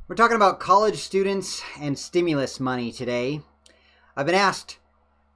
We're talking about college students and stimulus money today. I've been asked,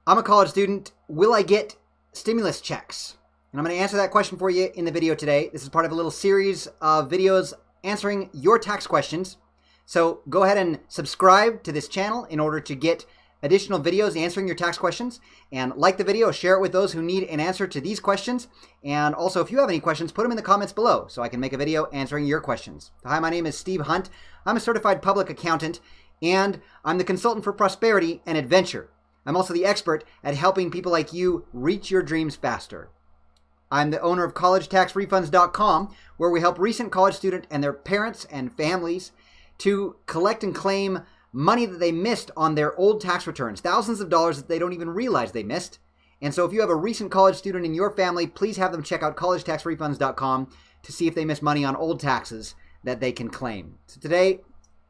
I'm a college student, will I get stimulus checks? And I'm going to answer that question for you in the video today. This is part of a little series of videos answering your tax questions. So go ahead and subscribe to this channel in order to get additional videos answering your tax questions. And like the video, share it with those who need an answer to these questions. And also, if you have any questions, put them in the comments below so I can make a video answering your questions. Hi, my name is Steve Hunt. I'm a certified public accountant, and I'm the consultant for prosperity and adventure. I'm also the expert at helping people like you reach your dreams faster. I'm the owner of CollegeTaxRefunds.com, where we help recent college students and their parents and families to collect and claim money that they missed on their old tax returns, thousands of dollars that they don't even realize they missed. And so if you have a recent college student in your family, please have them check out CollegeTaxRefunds.com to see if they missed money on old taxes that they can claim. So today,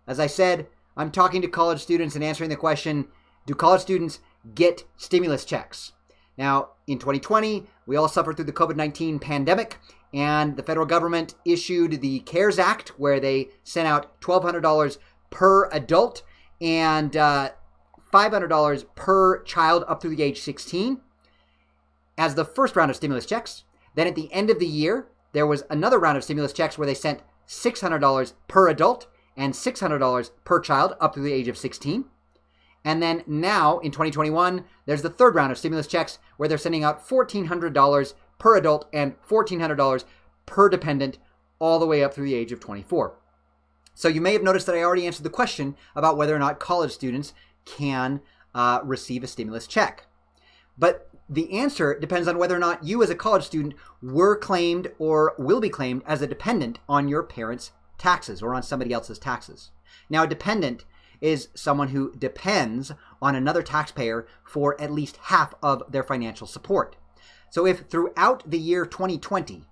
as I said, I'm talking to college students and answering the question, do college students get stimulus checks? Now, in 2020, we all suffered through the COVID-19 pandemic, and the federal government issued the CARES Act, where they sent out $1,200 per adult and $500 per child up through the age 16 as the first round of stimulus checks. Then at the end of the year, there was another round of stimulus checks where they sent $600 per adult and $600 per child up to the age of 16. And then now in 2021, there's the third round of stimulus checks where they're sending out $1,400 per adult and $1,400 per dependent all the way up through the age of 24. So you may have noticed that I already answered the question about whether or not college students can receive a stimulus check. But the answer depends on whether or not you as a college student were claimed or will be claimed as a dependent on your parents' taxes or on somebody else's taxes. Now, a dependent is someone who depends on another taxpayer for at least half of their financial support. So if throughout the year 2020,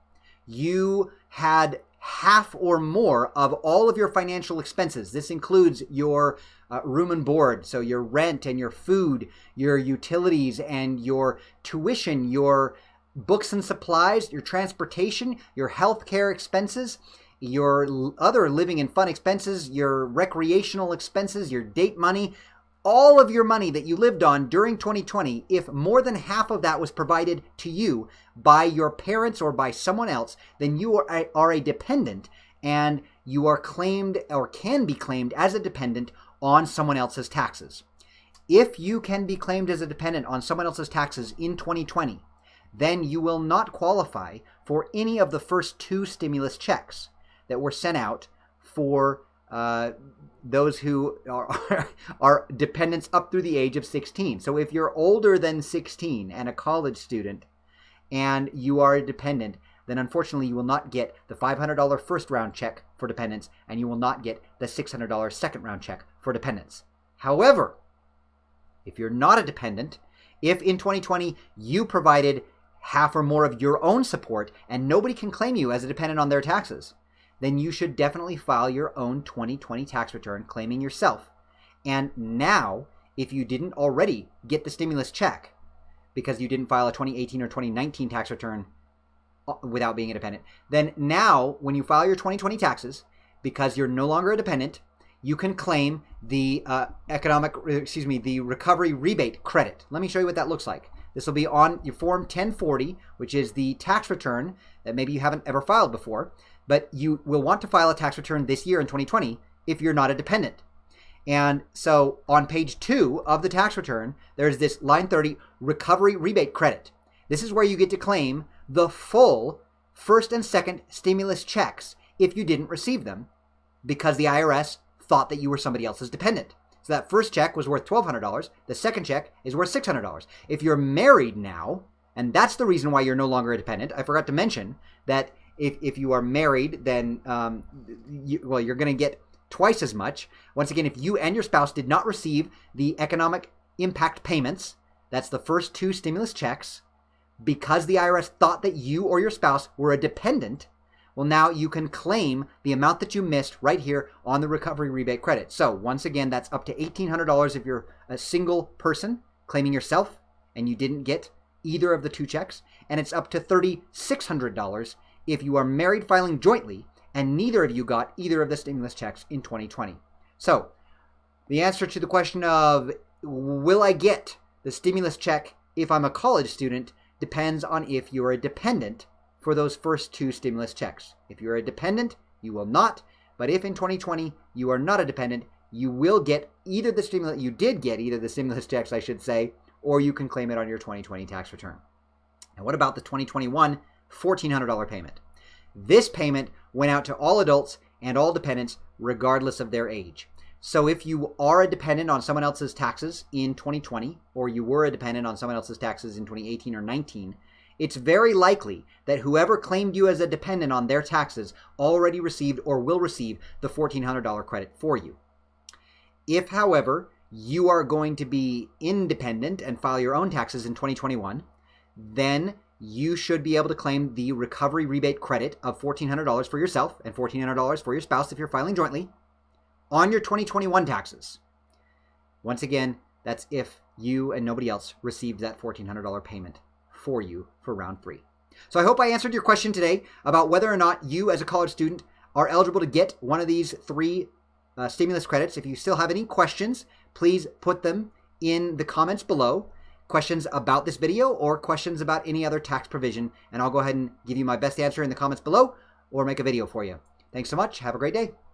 you had half or more of all of your financial expenses, this includes your room and board, so your rent and your food, your utilities and your tuition, your books and supplies, your transportation, your healthcare expenses, your other living and fun expenses, your recreational expenses, your date money, all of your money that you lived on during 2020, if more than half of that was provided to you by your parents or by someone else, then you are a dependent, and you are claimed or can be claimed as a dependent on someone else's taxes. If you can be claimed as a dependent on someone else's taxes in 2020, then you will not qualify for any of the first two stimulus checks that were sent out for those who are dependents up through the age of 16. So if you're older than 16 and a college student and you are a dependent, then unfortunately you will not get the $500 first round check for dependents, and you will not get the $600 second round check for dependents. However, if you're not a dependent, if in 2020 you provided half or more of your own support and nobody can claim you as a dependent on their taxes, then you should definitely file your own 2020 tax return claiming yourself. And now, if you didn't already get the stimulus check because you didn't file a 2018 or 2019 tax return without being a dependent, then now when you file your 2020 taxes, because you're no longer a dependent, you can claim the the recovery rebate credit. Let me show you what that looks like. This will be on your Form 1040, which is the tax return that maybe you haven't ever filed before, but you will want to file a tax return this year in 2020 if you're not a dependent. And so on page 2 of the tax return, there's this line 30, recovery rebate credit. This is where you get to claim the full first and second stimulus checks if you didn't receive them because the IRS thought that you were somebody else's dependent. So that first check was worth $1,200. The second check is worth $600. If you're married now, and that's the reason why you're no longer a dependent, I forgot to mention that if you are married, then you're going to get twice as much. Once again, if you and your spouse did not receive the economic impact payments, that's the first two stimulus checks, because the IRS thought that you or your spouse were a dependent, well, now you can claim the amount that you missed right here on the recovery rebate credit. So once again, that's up to $1,800 if you're a single person claiming yourself and you didn't get either of the two checks, and it's up to $3,600 if you are married filing jointly and neither of you got either of the stimulus checks in 2020. So the answer to the question of will I get the stimulus check if I'm a college student depends on if you're a dependent for those first two stimulus checks. If you're a dependent, you will not. But if in 2020 you are not a dependent, you will get either the stimulus, you did get either the stimulus checks, I should say, or you can claim it on your 2020 tax return. Now, what about the 2021 $1,400 payment? This payment went out to all adults and all dependents, regardless of their age. So if you are a dependent on someone else's taxes in 2020, or you were a dependent on someone else's taxes in 2018 or 19, it's very likely that whoever claimed you as a dependent on their taxes already received or will receive the $1,400 credit for you. If, however, you are going to be independent and file your own taxes in 2021, then you should be able to claim the recovery rebate credit of $1,400 for yourself and $1,400 for your spouse if you're filing jointly on your 2021 taxes. Once again, that's if you and nobody else received that $1,400 payment for you for round 3. So I hope I answered your question today about whether or not you as a college student are eligible to get one of these 3 stimulus credits. If you still have any questions, please put them in the comments below. Questions about this video or questions about any other tax provision, and I'll go ahead and give you my best answer in the comments below or make a video for you. Thanks so much. Have a great day.